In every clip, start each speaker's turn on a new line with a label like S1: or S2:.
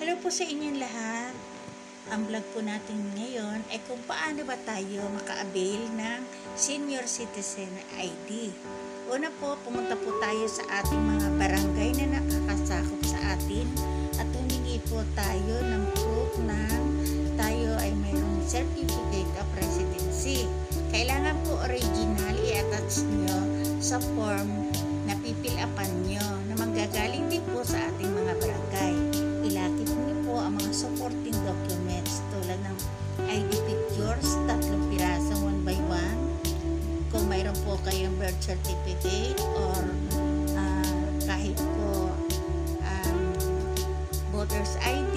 S1: Hello po sa inyong lahat. Ang vlog po natin ngayon ay kung paano ba tayo maka-avail ng Senior Citizen ID. Una po, pumunta po tayo sa ating mga barangay na nakakasakop sa atin at humingi po tayo ng proof na tayo ay mayroong Certificate of Residency. Kailangan po original i-attach nyo sa form na pipil-upan nyo na manggagaling din po sa ating mga barangay. Ilakip niyo po ang mga supporting documents tulad ng ID pictures, 3 piraso 1 by 1. Kung mayroon po kayong birth certificate or kahit po voter's ID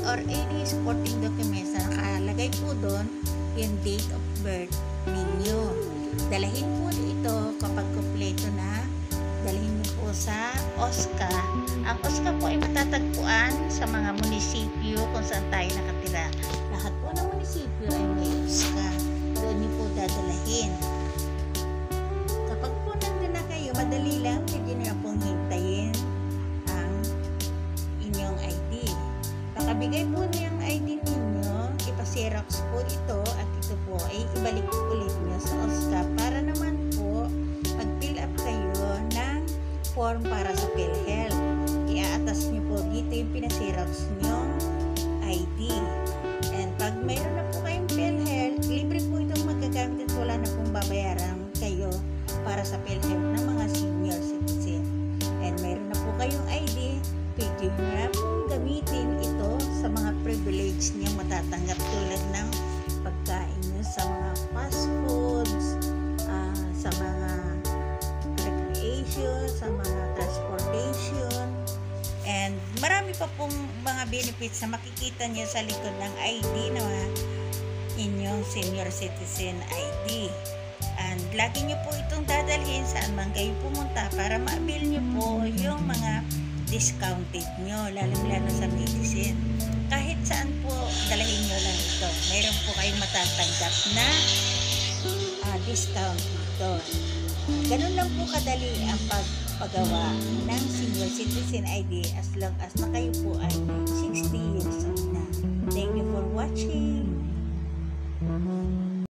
S1: or any supporting documents na nakalagay po doon yung date of birth ninyo. Dalahin po ito kapag kompleto na. Dalhin niyo po sa OSCA. Ang OSCA po ay matatagpuan sa mga munisipyo kung saan tayo nakatira. Lahat po ng munisipyo ay may OSCA. Doon niyo po dadalahin. Kapag po nandun na kayo, madali lang, pwede niyo pong hintayin ang inyong ID. Pakabigay po niyo ang ID ninyo, ipa-xerox po ito at ito po ay ibalik ulit niyo sa OSCA para naman po mag-fill up kayo ng form para sa PhilHealth. I-attach nyo po dito yung pina-xerox nyong ID. And pag mayroon na po kayong PhilHealth, libre po itong magagamit at wala na pong babayaran kayo para sa PhilHealth ng mga senior citizen. And mayroon na po kayong ID, pwede nyo na pong gamitin ito sa mga privilege nyo matatanggap tulad ng pagkain nyo sa mga fast foods, sa mga recreation, sa mga transportation, and marami pa pong mga benefits na makikita niyo sa likod ng ID na inyong Senior Citizen ID. And lagi niyo po itong dadalhin saan man kayo pumunta para ma-avail niyo po yung mga discounted nyo, lalo-lalo sa medicine. Kahit saan po, dalahin nyo lang ito. Mayroon po kayong matatanggap na discount dito. Ganun lang po kadali ang pagpagawa ng Senior Citizen ID as long as na kayo po ay 60 years old na. Thank you for watching.